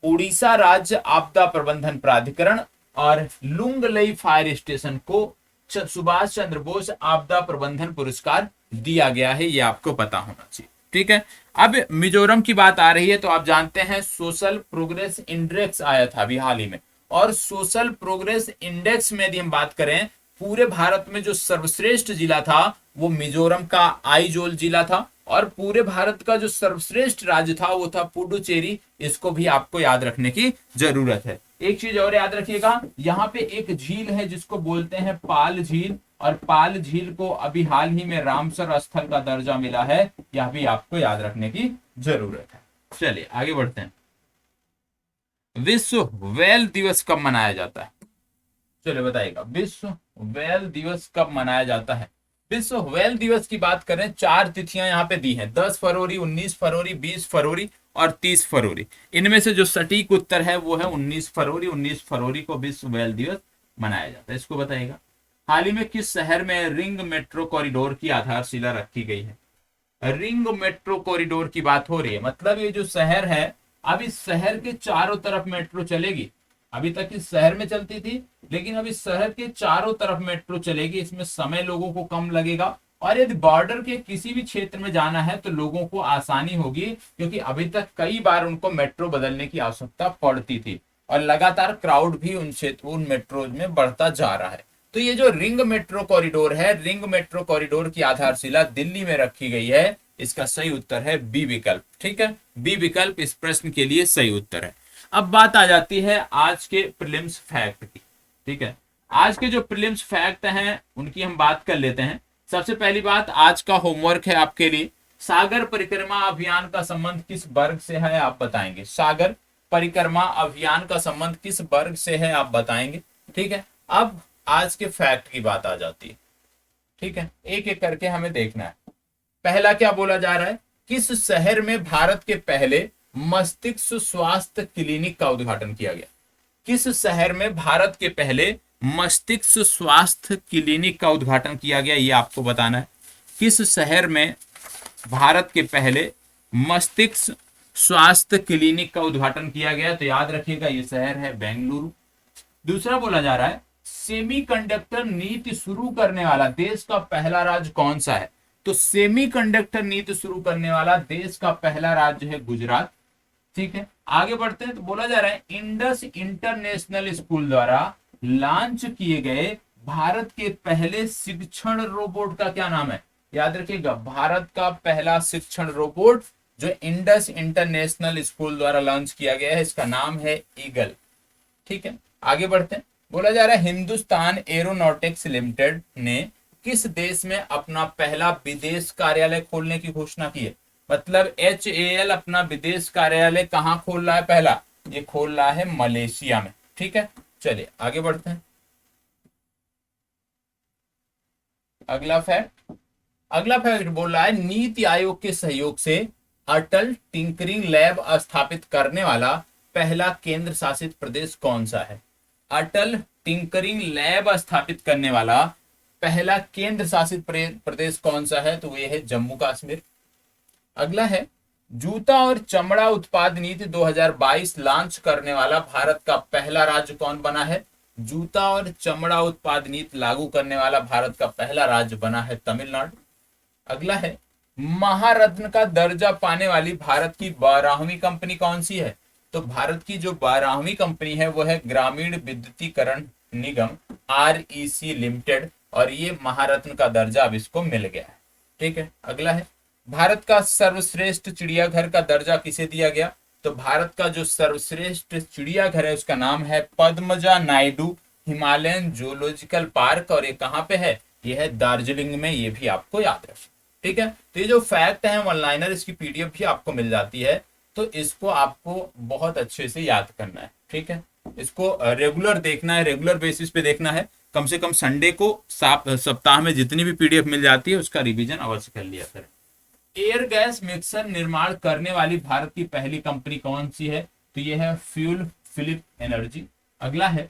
उड़ीसा राज्य आपदा प्रबंधन प्राधिकरण और लुंगलई फायर स्टेशन को सुभाष चंद्र बोस आपदा प्रबंधन पुरस्कार दिया गया है, ये आपको पता होना चाहिए। ठीक है, अब मिजोरम की बात आ रही है तो आप जानते हैं सोशल प्रोग्रेस इंडेक्स आया था अभी हाल ही में, और सोशल प्रोग्रेस इंडेक्स में यदि हम बात करें पूरे भारत में जो सर्वश्रेष्ठ जिला था वो मिजोरम का आइजोल जिला था, और पूरे भारत का जो सर्वश्रेष्ठ राज्य था वो था पुडुचेरी। इसको भी आपको याद रखने की जरूरत है। एक चीज और याद रखिएगा, यहाँ पे एक झील है जिसको बोलते हैं पाल झील, और पाल झील को अभी हाल ही में रामसर स्थल का दर्जा मिला है, यह भी आपको याद रखने की जरूरत है। चलिए आगे बढ़ते हैं। विश्व व्हेल दिवस कब मनाया जाता है? चलिए बताइएगा, विश्व व्हेल दिवस कब मनाया जाता है? विश्व व्हेल दिवस की बात करें, 4 तिथियां यहाँ पे दी हैं, 10 फरवरी, 19 फरवरी, 20 फरवरी और 30 फरवरी। इनमें से जो सटीक उत्तर है वो है 19 फरवरी। 19 फरवरी को विश्व व्हेल दिवस मनाया जाता है। इसको बताइएगा, हाल ही में किस शहर में रिंग मेट्रो कॉरिडोर की आधारशिला रखी गई है? रिंग मेट्रो कॉरिडोर की बात हो रही है, मतलब ये जो शहर है, अब इस शहर के चारों तरफ मेट्रो चलेगी। अभी तक इस शहर में चलती थी, लेकिन अब इस शहर के चारों तरफ मेट्रो चलेगी। इसमें समय लोगों को कम लगेगा, और यदि बॉर्डर के किसी भी क्षेत्र में जाना है तो लोगों को आसानी होगी, क्योंकि अभी तक कई बार उनको मेट्रो बदलने की आवश्यकता पड़ती थी, और लगातार क्राउड भी उन मेट्रो में बढ़ता जा रहा है। तो ये जो रिंग मेट्रो कॉरिडोर है, रिंग मेट्रो कॉरिडोर की आधारशिला दिल्ली में रखी गई है। इसका सही उत्तर है बी विकल्प। ठीक है, बी विकल्प इस प्रश्न के लिए सही उत्तर है। अब बात आ जाती है आज के प्रीलिम्स फैक्ट की। ठीक है, आज के जो प्रीलिम्स फैक्ट हैं उनकी हम बात कर लेते हैं। सबसे पहली बात, आज का होमवर्क है आपके लिए, सागर परिक्रमा अभियान का संबंध किस वर्ग से है आप बताएंगे। सागर परिक्रमा अभियान का संबंध किस वर्ग से है आप बताएंगे। ठीक है, अब आज के फैक्ट की बात आ जाती है। ठीक है, एक एक करके हमें देखना है। पहला क्या बोला जा रहा है, किस शहर में भारत के पहले मस्तिष्क स्वास्थ्य क्लिनिक का उद्घाटन किया गया? किस शहर में भारत के पहले मस्तिष्क स्वास्थ्य क्लिनिक का उद्घाटन किया गया, ये आपको बताना है। किस शहर में भारत के पहले मस्तिष्क स्वास्थ्य क्लिनिक का उद्घाटन किया गया? तो याद रखिएगा ये शहर है बेंगलुरु। दूसरा बोला जा रहा है, सेमीकंडक्टर नीति शुरू करने वाला देश का पहला राज्य कौन सा है? तो सेमीकंडक्टर नीति शुरू करने वाला देश का पहला राज्य है गुजरात। ठीक है, आगे बढ़ते हैं। तो बोला जा रहा है, इंडस इंटरनेशनल स्कूल द्वारा लॉन्च किए गए भारत के पहले शिक्षण रोबोट का क्या नाम है? याद रखिएगा, भारत का पहला शिक्षण रोबोट जो इंडस इंटरनेशनल स्कूल द्वारा लॉन्च किया गया है, इसका नाम है ईगल। ठीक है, आगे बढ़ते हैं। बोला जा रहा है, हिंदुस्तान एरोनॉटिक्स लिमिटेड ने किस देश में अपना पहला विदेश कार्यालय खोलने की घोषणा की है? मतलब HAL अपना विदेश कार्यालय कहां खोल रहा है? पहला ये खोल रहा है मलेशिया में। ठीक है, चलिए आगे बढ़ते हैं। अगला फैक्ट बोल रहा है, नीति आयोग के सहयोग से अटल टिंकरिंग लैब स्थापित करने वाला पहला केंद्र शासित प्रदेश कौन सा है? अटल टिंकरिंग लैब स्थापित करने वाला पहला केंद्र शासित प्रदेश कौन सा है? तो ये है जम्मू कश्मीर। अगला है, जूता और चमड़ा उत्पाद नीति 2022 लॉन्च करने वाला भारत का पहला राज्य कौन बना है? जूता और चमड़ा उत्पाद नीति लागू करने वाला भारत का पहला राज्य बना है तमिलनाडु। अगला है, महारत्न का दर्जा पाने वाली भारत की 12वीं कंपनी कौन सी है? तो भारत की जो 12वीं कंपनी है वो है ग्रामीण विद्युतीकरण निगम REC लिमिटेड, और ये महारत्न का दर्जा अब इसको मिल गया है। ठीक है, अगला है, भारत का सर्वश्रेष्ठ चिड़ियाघर का दर्जा किसे दिया गया? तो भारत का जो सर्वश्रेष्ठ चिड़ियाघर है उसका नाम है Padmaja Naidu Himalayan zoological park, और ये कहाँ पे है? ये है दार्जिलिंग में। ये भी आपको याद रखें। ठीक है, तो ये जो फैक्ट है वन लाइनर, इसकी PDF भी आपको मिल जाती है, तो इसको आपको बहुत अच्छे से याद करना है। ठीक है, इसको रेगुलर देखना है, रेगुलर बेसिस पे देखना है। कम से कम संडे को सप्ताह में जितनी भी PDF मिल जाती है उसका रिवीजन अवश्य कर लिया करें। एयर गैस मिक्सर निर्माण करने वाली भारत की पहली कंपनी कौन सी है? तो यह है फ्यूल फिलिप एनर्जी। अगला है,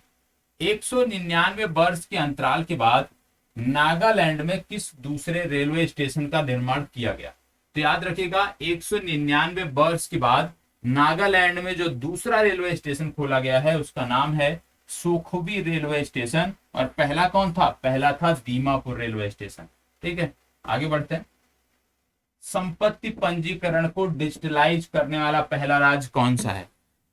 199 वर्ष के अंतराल के बाद नागालैंड में किस दूसरे रेलवे स्टेशन का निर्माण किया गया? तो याद रखिएगा, 199 वर्ष के बाद नागालैंड में जो दूसरा रेलवे स्टेशन खोला गया है उसका नाम है सुखबी रेलवे स्टेशन। और पहला कौन था? पहला था दीमापुर रेलवे स्टेशन। ठीक है, आगे बढ़ते हैं। संपत्ति पंजीकरण को डिजिटलाइज करने वाला पहला राज्य कौन सा है?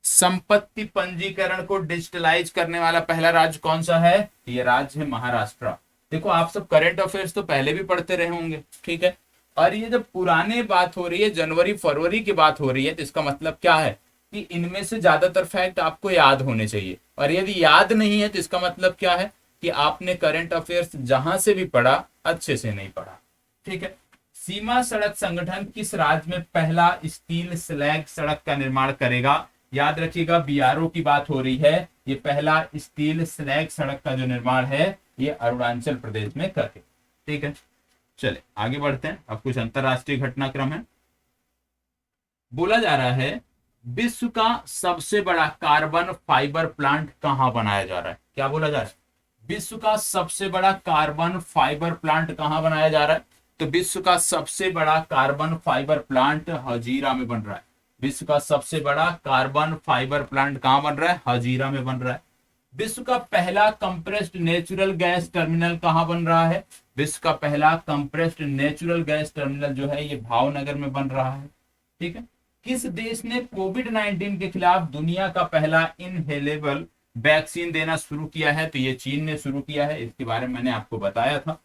संपत्ति पंजीकरण को डिजिटलाइज करने वाला पहला राज्य कौन सा है? ये राज्य है महाराष्ट्र। देखो आप सब करंट अफेयर्स तो पहले भी पढ़ते रहे होंगे, ठीक है, और ये जब पुराने बात हो रही है, जनवरी फरवरी की बात हो रही है, तो इसका मतलब क्या है कि इनमें से ज्यादातर फैक्ट आपको याद होने चाहिए। और यदि याद नहीं है तो इसका मतलब क्या है कि आपने करंट अफेयर्स जहां से भी पढ़ा अच्छे से नहीं पढ़ा। ठीक है, सीमा सड़क संगठन किस राज्य में पहला स्टील स्लैग सड़क का निर्माण करेगा? याद रखिएगा, बीआरओ की बात हो रही है। ये पहला स्टील स्लैग सड़क का जो निर्माण है ये अरुणाचल प्रदेश में करेगा। ठीक है, चले आगे बढ़ते हैं। अब कुछ अंतरराष्ट्रीय घटनाक्रम है। बोला जा रहा है विश्व का सबसे बड़ा कार्बन फाइबर प्लांट कहां बनाया जा रहा है? क्या बोला जा रहा है? विश्व का सबसे बड़ा कार्बन फाइबर प्लांट कहां बनाया जा रहा है? तो विश्व का सबसे बड़ा कार्बन फाइबर प्लांट हजीरा में बन रहा है। विश्व का सबसे बड़ा कार्बन फाइबर प्लांट कहां बन रहा है? हजीरा में बन रहा है। विश्व का पहला कंप्रेस्ड नेचुरल गैस टर्मिनल कहां बन रहा है? विश्व का पहला कंप्रेस्ड नेचुरल गैस टर्मिनल जो है ये भावनगर में बन रहा है। ठीक है, किस देश ने कोविड-19 के खिलाफ दुनिया का पहला इनहेलेबल वैक्सीन देना शुरू किया है? तो ये चीन ने शुरू किया है, इसके बारे में मैंने आपको बताया था।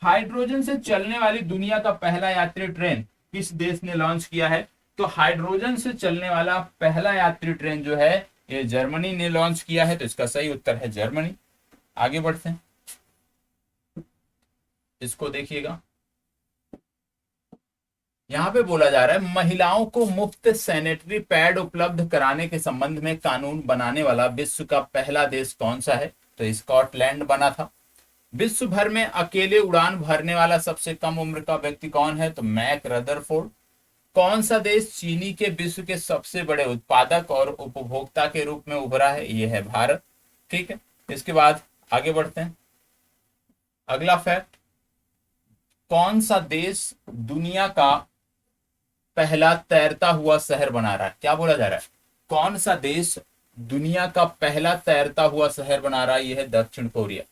हाइड्रोजन से चलने वाली दुनिया का पहला यात्री ट्रेन किस देश ने लॉन्च किया है? तो हाइड्रोजन से चलने वाला पहला यात्री ट्रेन जो है ये जर्मनी ने लॉन्च किया है। तो इसका सही उत्तर है जर्मनी। आगे बढ़ते हैं, इसको देखिएगा। यहां पे बोला जा रहा है महिलाओं को मुफ्त सैनिटरी पैड उपलब्ध कराने के संबंध में कानून बनाने वाला विश्व का पहला देश कौन सा है? तो स्कॉटलैंड बना था। विश्व भर में अकेले उड़ान भरने वाला सबसे कम उम्र का व्यक्ति कौन है? तो मैक रदरफोर्ड। कौन सा देश चीनी के विश्व के सबसे बड़े उत्पादक और उपभोक्ता के रूप में उभरा है? यह है भारत। ठीक है, इसके बाद आगे बढ़ते हैं। अगला फैक्ट, कौन सा देश दुनिया का पहला तैरता हुआ शहर बना रहा है? क्या बोला जा रहा है? कौन सा देश दुनिया का पहला तैरता हुआ शहर बना रहा है? यह है दक्षिण कोरिया।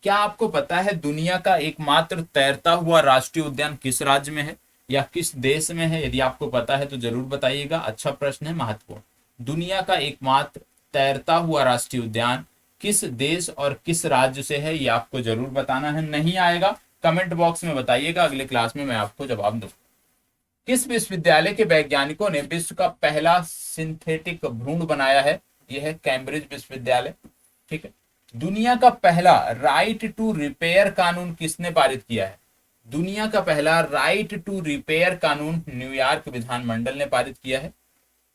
क्या आपको पता है दुनिया का एकमात्र तैरता हुआ राष्ट्रीय उद्यान किस राज्य में है या किस देश में है? यदि आपको पता है तो जरूर बताइएगा, अच्छा प्रश्न है, महत्वपूर्ण। दुनिया का एकमात्र तैरता हुआ राष्ट्रीय उद्यान किस देश और किस राज्य से है, ये आपको जरूर बताना है। नहीं आएगा कमेंट बॉक्स में बताइएगा, अगले क्लास में मैं आपको जवाब दूंगा। किस विश्वविद्यालय के वैज्ञानिकों ने विश्व का पहला सिंथेटिक भ्रूण बनाया है? यह है कैम्ब्रिज विश्वविद्यालय। ठीक है, दुनिया का पहला राइट टू रिपेयर कानून किसने पारित किया है? दुनिया का पहला राइट टू रिपेयर कानून न्यूयॉर्क विधानमंडल ने पारित किया है।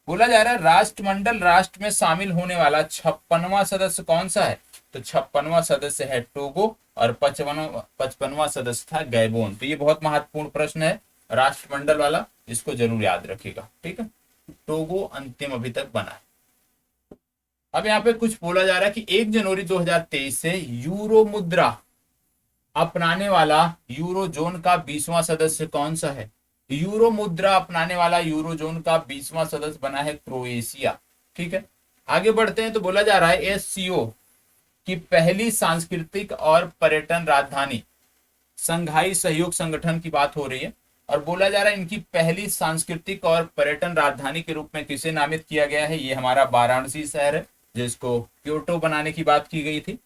बोला जा रहा है राष्ट्रमंडल राष्ट्र में शामिल होने वाला 56वां सदस्य कौन सा है? तो 56वां सदस्य है टोगो और 55वां सदस्य था गैबोन। तो ये बहुत महत्वपूर्ण प्रश्न है राष्ट्रमंडल वाला, इसको जरूर याद रखिएगा। ठीक है, टोगो अंतिम अभी तक बना है। अब यहाँ पे कुछ बोला जा रहा है कि 1 जनवरी 2023 से यूरो मुद्रा अपनाने वाला यूरोजोन का 20वां सदस्य कौन सा है? यूरो मुद्रा अपनाने वाला यूरोजोन का 20वां सदस्य बना है क्रोएशिया। ठीक है, आगे बढ़ते हैं। तो बोला जा रहा है एससीओ की पहली सांस्कृतिक और पर्यटन राजधानी, संघाई सहयोग संगठन की बात हो रही है, और बोला जा रहा है इनकी पहली सांस्कृतिक और पर्यटन राजधानी के रूप में किसे नामित किया गया है? ये हमारा वाराणसी शहर है, जिसको क्योटो बनाने की बात की गई थी।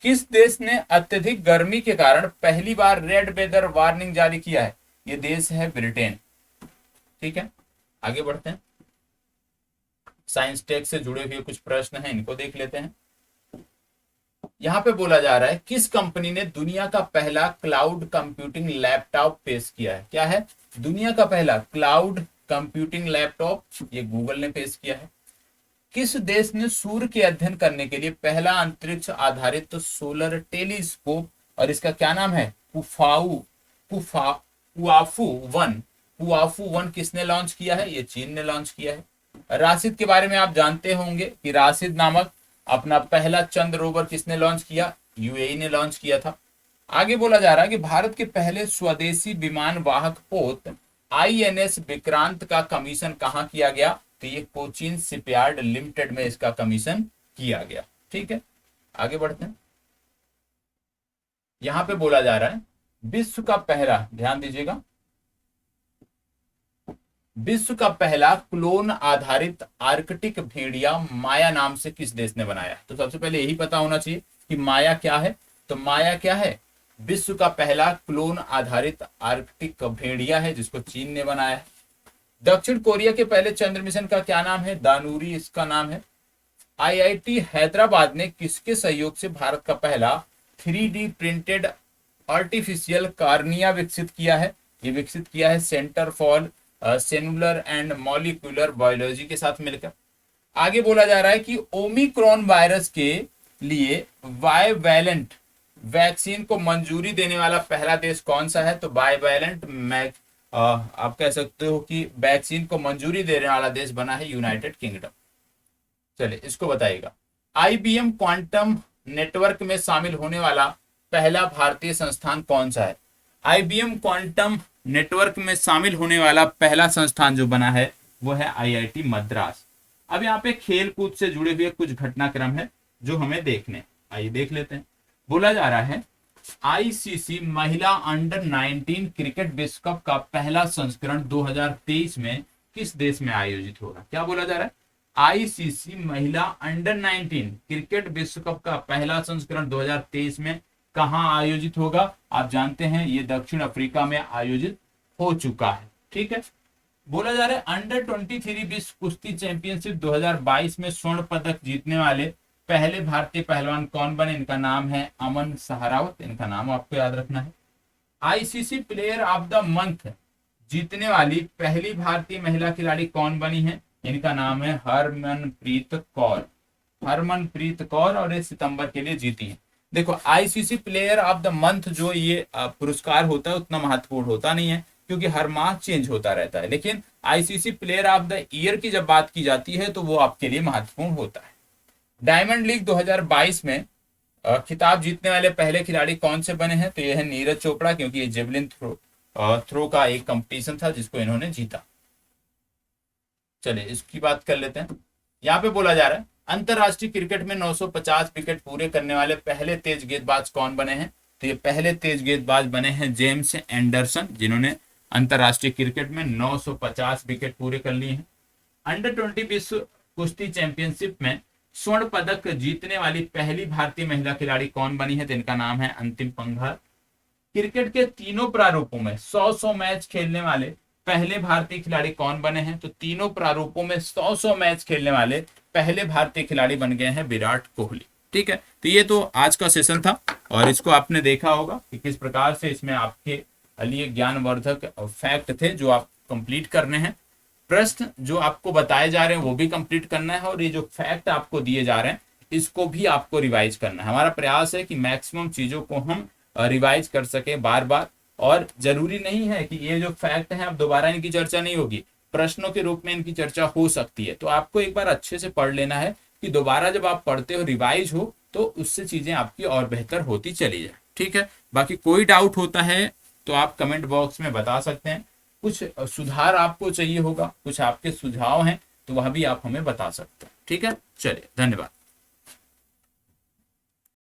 किस देश ने अत्यधिक गर्मी के कारण पहली बार रेड वेदर वार्निंग जारी किया है? ये देश है ब्रिटेन। ठीक है, आगे बढ़ते हैं। साइंस टेक से जुड़े हुए कुछ प्रश्न हैं, इनको देख लेते हैं। यहां पे बोला जा रहा है किस कंपनी ने दुनिया का पहला क्लाउड कंप्यूटिंग लैपटॉप पेश किया है? क्या है? दुनिया का पहला क्लाउड कंप्यूटिंग लैपटॉप ये गूगल ने पेश किया है। किस देश ने सूर्य के अध्ययन करने के लिए पहला अंतरिक्ष आधारित तो सोलर टेलीस्कोप, और इसका क्या नाम है, पुआफू वन किसने लॉन्च किया है? ये चीन ने लॉन्च किया है। राशिद के बारे में आप जानते होंगे कि राशिद नामक अपना पहला चंद्र रोवर किसने लॉन्च किया? यूएई ने लॉन्च किया था। आगे बोला जा रहा है कि भारत के पहले स्वदेशी विमान वाहक पोत आईएनएस विक्रांत का कमीशन कहां किया गया? तो ये कोचीन शिपयार्ड लिमिटेड में इसका कमीशन किया गया। ठीक है, आगे बढ़ते हैं। यहां पे बोला जा रहा है विश्व का पहला, ध्यान दीजिएगा, विश्व का पहला क्लोन आधारित आर्कटिक भेड़िया माया नाम से किस देश ने बनाया। तो सबसे पहले यही पता होना चाहिए कि माया क्या है। तो माया क्या है, विश्व का पहला क्लोन आधारित आर्कटिक भेड़िया है जिसको चीन ने बनाया है। दक्षिण कोरिया के पहले चंद्र मिशन का क्या नाम है, दानूरी इसका नाम है। आईआईटी हैदराबाद ने किसके सहयोग से भारत का पहला 3D प्रिंटेड आर्टिफिशियल कार्निया विकसित किया है। ये विकसित किया है centre for cellular and molecular biology के साथ मिलकर। आगे बोला जा रहा है कि ओमिक्रॉन वायरस के लिए बाइवैलेंट वैक्सीन को मंजूरी देने वाला पहला देश कौन सा है। तो बाइवैलेंट आप कह सकते हो कि वैक्सीन को मंजूरी देने वाला देश बना है यूनाइटेड किंगडम। चलिए इसको बताइएगा। आईबीएम क्वांटम नेटवर्क में शामिल होने वाला पहला भारतीय संस्थान कौन सा है। आईबीएम क्वांटम नेटवर्क में शामिल होने वाला पहला संस्थान जो बना है वो है आईआईटी मद्रास। अब यहाँ पे खेल कूद से जुड़े हुए कुछ घटनाक्रम है जो हमें देखने, आइए देख लेते हैं। बोला जा रहा है आईसीसी महिला अंडर 19 क्रिकेट विश्व कप का पहला संस्करण 2023 में किस देश में आयोजित होगा। क्या बोला जा रहा है, आईसीसी महिला अंडर 19 क्रिकेट विश्व कप का पहला संस्करण 2023 में कहां आयोजित होगा। आप जानते हैं ये दक्षिण अफ्रीका में आयोजित हो चुका है। ठीक है, बोला जा रहा है अंडर 23 विश्व कुश्ती चैंपियनशिप 2022 में स्वर्ण पदक जीतने वाले पहले भारतीय पहलवान कौन बने। इनका नाम है अमन सहरावत, इनका नाम आपको याद रखना है। ICC player of the month जीतने वाली पहली भारतीय महिला खिलाड़ी कौन बनी है। इनका नाम है हरमनप्रीत कौर, हरमनप्रीत कौर, और ये सितंबर के लिए जीती है। देखो ICC player of the month जो ये पुरस्कार होता है उतना महत्वपूर्ण होता नहीं है क्योंकि हर माह चेंज होता रहता है, लेकिन ICC player of the year की जब बात की जाती है तो वो आपके लिए महत्वपूर्ण होता है। डायमंड लीग 2022 में खिताब जीतने वाले पहले खिलाड़ी कौन से बने हैं। तो ये है नीरज चोपड़ा, क्योंकि ये जेवलिन थ्रो का एक कंपटीशन था जिसको इन्होंने जीता। चलिए इसकी बात कर लेते हैं। यहाँ पे बोला जा रहा है अंतरराष्ट्रीय क्रिकेट में 950 विकेट पूरे करने वाले पहले तेज गेंदबाज कौन बने हैं। तो ये पहले तेज गेंदबाज बने हैं जेम्स एंडरसन, जिन्होंने अंतरराष्ट्रीय क्रिकेट में 950 विकेट पूरे कर लिए हैं। अंडर 20 विश्व कुश्ती चैंपियनशिप में स्वर्ण पदक जीतने वाली पहली भारतीय महिला खिलाड़ी कौन बनी है। तो इनका नाम है अंतिम पंघाल। क्रिकेट के तीनों प्रारूपों में 100 मैच खेलने वाले पहले भारतीय खिलाड़ी कौन बने हैं। तो तीनों प्रारूपों में 100 मैच खेलने वाले पहले भारतीय खिलाड़ी बन गए हैं विराट कोहली। ठीक है, तो ये तो आज का सेशन था और इसको आपने देखा होगा कि किस प्रकार से इसमें आपके लिए ज्ञानवर्धक फैक्ट थे जो आप कंप्लीट करने हैं। प्रश्न जो आपको बताए जा रहे हैं वो भी कंप्लीट करना है और ये जो फैक्ट आपको दिए जा रहे हैं इसको भी आपको रिवाइज करना है। हमारा प्रयास है कि मैक्सिमम चीजों को हम रिवाइज कर सके बार बार, और जरूरी नहीं है कि ये जो फैक्ट है अब दोबारा इनकी चर्चा नहीं होगी, प्रश्नों के रूप में इनकी चर्चा हो सकती है। तो आपको एक बार अच्छे से पढ़ लेना है कि दोबारा जब आप पढ़ते हो रिवाइज हो तो उससे चीजें आपकी और बेहतर होती चली जाए। ठीक है, बाकी कोई डाउट होता है तो आप कमेंट बॉक्स में बता सकते हैं। कुछ सुधार आपको चाहिए होगा, कुछ आपके सुझाव हैं तो वह भी आप हमें बता सकते हैं। ठीक है, चलिए धन्यवाद।